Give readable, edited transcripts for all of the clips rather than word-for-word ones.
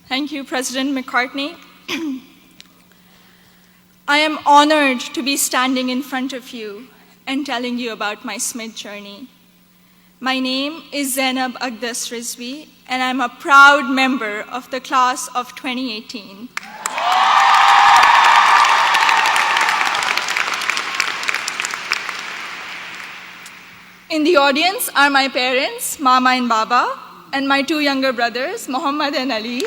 Thank you, President McCartney. I am honored to be standing in front of you and telling you about my Smith journey. My name is Zainab Aqdas Rizvi, and I'm a proud member of the class of 2018. In the audience are my parents, Mama and Baba, and my two younger brothers, Muhammad and Ali.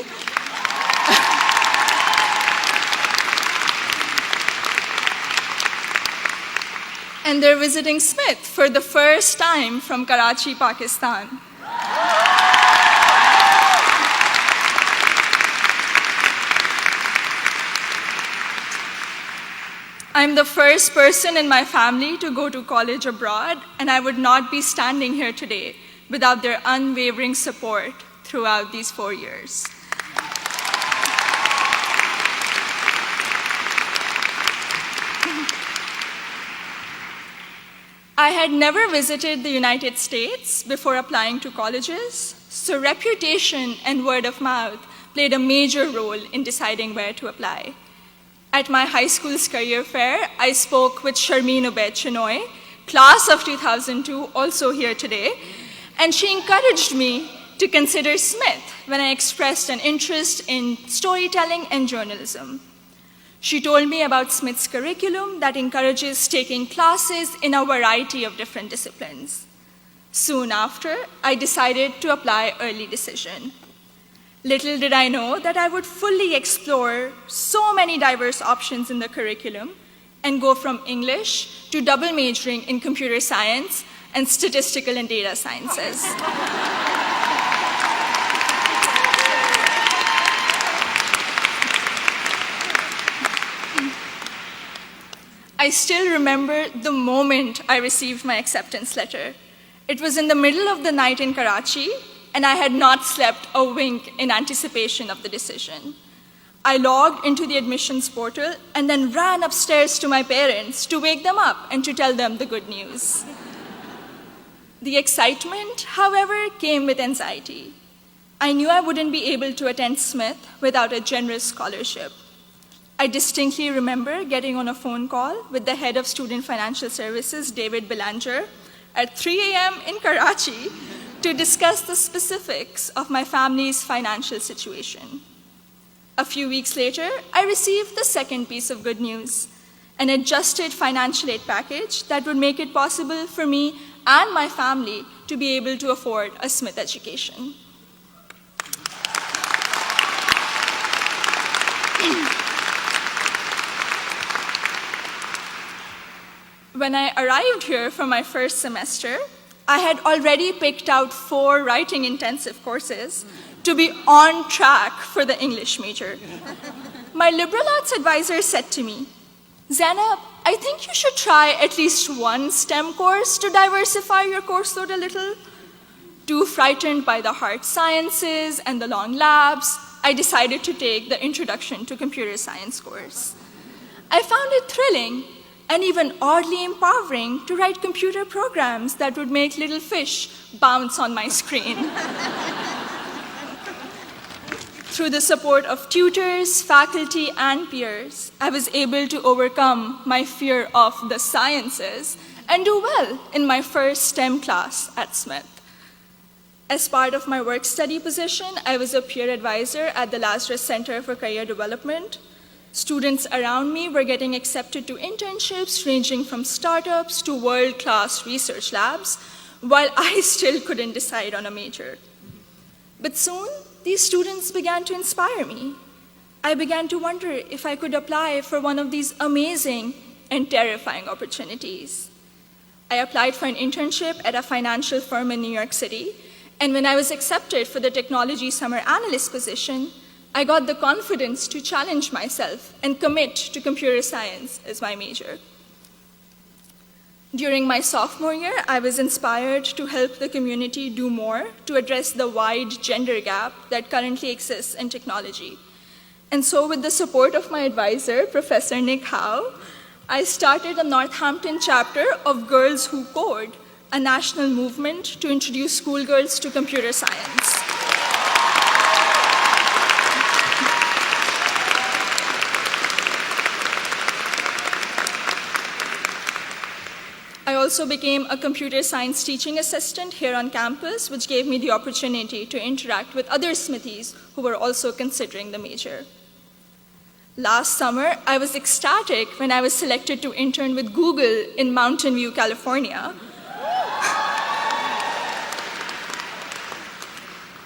And they're visiting Smith for the first time from Karachi, Pakistan. I'm the first person in my family to go to college abroad, and I would not be standing here today without their unwavering support throughout these 4 years. I had never visited the United States before applying to colleges, so reputation and word of mouth played a major role in deciding where to apply. At my high school's career fair, I spoke with Sharmeen Ubaid Chinoy, class of 2002, also here today, and she encouraged me to consider Smith when I expressed an interest in storytelling and journalism. She told me about Smith's curriculum that encourages taking classes in a variety of different disciplines. Soon after, I decided to apply early decision. Little did I know that I would fully explore so many diverse options in the curriculum and go from English to double majoring in computer science and statistical and data sciences. I still remember the moment I received my acceptance letter. It was in the middle of the night in Karachi, and I had not slept a wink in anticipation of the decision. I logged into the admissions portal and then ran upstairs to my parents to wake them up and to tell them the good news. The excitement, however, came with anxiety. I knew I wouldn't be able to attend Smith without a generous scholarship. I distinctly remember getting on a phone call with the head of Student Financial Services, David Belanger, at 3 a.m. in Karachi to discuss the specifics of my family's financial situation. A few weeks later, I received the second piece of good news, an adjusted financial aid package that would make it possible for me and my family to be able to afford a Smith education. When I arrived here for my first semester, I had already picked out 4 writing-intensive courses to be on track for the English major. My liberal arts advisor said to me, "Zainab, I think you should try at least one STEM course to diversify your course load a little." Too frightened by the hard sciences and the long labs, I decided to take the Introduction to Computer Science course. I found it thrilling and even oddly empowering to write computer programs that would make little fish bounce on my screen. Through the support of tutors, faculty, and peers, I was able to overcome my fear of the sciences and do well in my first STEM class at Smith. As part of my work-study position, I was a peer advisor at the Lazarus Center for Career Development. Students around me were getting accepted to internships ranging from startups to world-class research labs, while I still couldn't decide on a major. But soon, these students began to inspire me. I began to wonder if I could apply for one of these amazing and terrifying opportunities. I applied for an internship at a financial firm in New York City, and when I was accepted for the technology summer analyst position, I got the confidence to challenge myself and commit to computer science as my major. During my sophomore year, I was inspired to help the community do more to address the wide gender gap that currently exists in technology. And so with the support of my advisor, Professor Nick Howe, I started a Northampton chapter of Girls Who Code, a national movement to introduce schoolgirls to computer science. also became a computer science teaching assistant here on campus, which gave me the opportunity to interact with other Smithies who were also considering the major. Last summer, I was ecstatic when I was selected to intern with Google in Mountain View, California.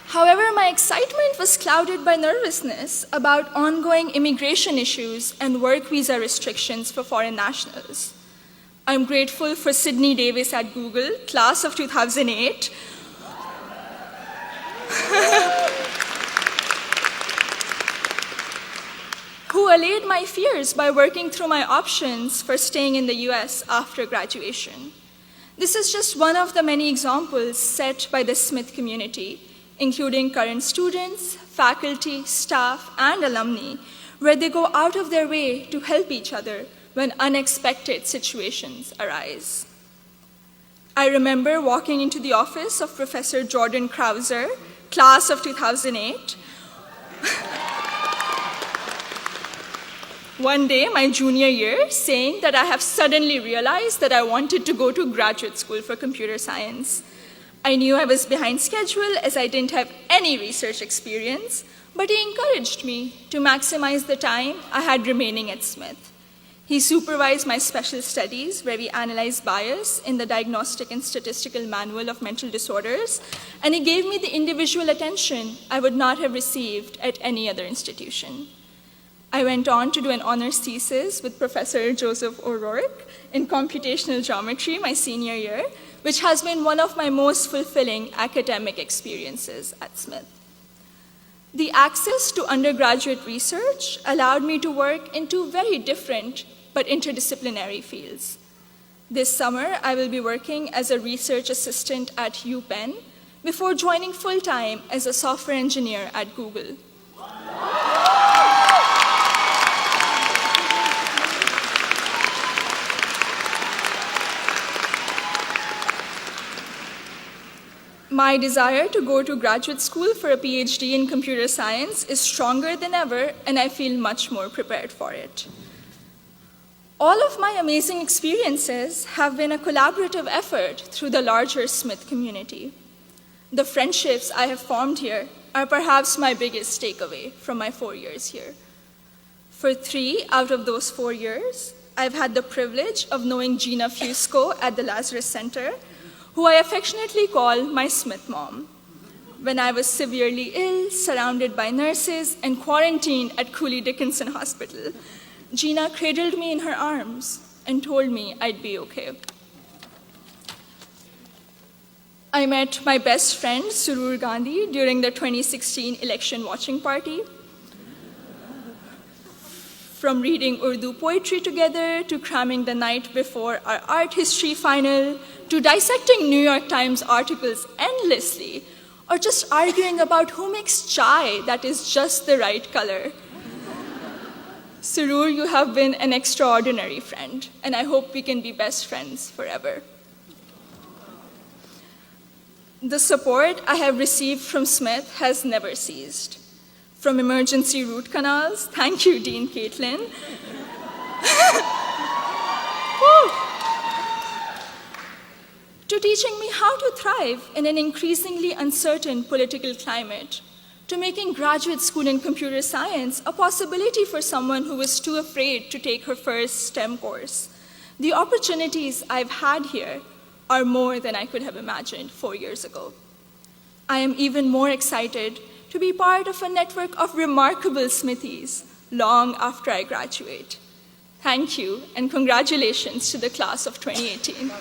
However, my excitement was clouded by nervousness about ongoing immigration issues and work visa restrictions for foreign nationals. I'm grateful for Sydney Davis at Google, class of 2008, who allayed my fears by working through my options for staying in the US after graduation. This is just one of the many examples set by the Smith community, including current students, faculty, staff, and alumni, where they go out of their way to help each other when unexpected situations arise. I remember walking into the office of Professor Jordan Krauser, class of 2008, one day, my junior year, saying that I have suddenly realized that I wanted to go to graduate school for computer science. I knew I was behind schedule as I didn't have any research experience, but he encouraged me to maximize the time I had remaining at Smith. He supervised my special studies, where we analyzed bias in the Diagnostic and Statistical Manual of Mental Disorders, and he gave me the individual attention I would not have received at any other institution. I went on to do an honors thesis with Professor Joseph O'Rourke in computational geometry my senior year, which has been one of my most fulfilling academic experiences at Smith. The access to undergraduate research allowed me to work in two very different but interdisciplinary fields. This summer, I will be working as a research assistant at UPenn before joining full-time as a software engineer at Google. My desire to go to graduate school for a PhD in computer science is stronger than ever, and I feel much more prepared for it. All of my amazing experiences have been a collaborative effort through the larger Smith community. The friendships I have formed here are perhaps my biggest takeaway from my 4 years here. For 3 out of those 4 years, I've had the privilege of knowing Gina Fusco at the Lazarus Center, who I affectionately call my Smith mom. When I was severely ill, surrounded by nurses, and quarantined at Cooley Dickinson Hospital, Gina cradled me in her arms and told me I'd be okay. I met my best friend, Surur Gandhi, during the 2016 election watching party. From reading Urdu poetry together, to cramming the night before our art history final, to dissecting New York Times articles endlessly, or just arguing about who makes chai that is just the right color. Surur, you have been an extraordinary friend, and I hope we can be best friends forever. The support I have received from Smith has never ceased. From emergency root canals, thank you, Dean Caitlin, to teaching me how to thrive in an increasingly uncertain political climate, to making graduate school in computer science a possibility for someone who was too afraid to take her first STEM course. The opportunities I've had here are more than I could have imagined 4 years ago. I am even more excited to be part of a network of remarkable Smithies long after I graduate. Thank you, and congratulations to the class of 2018.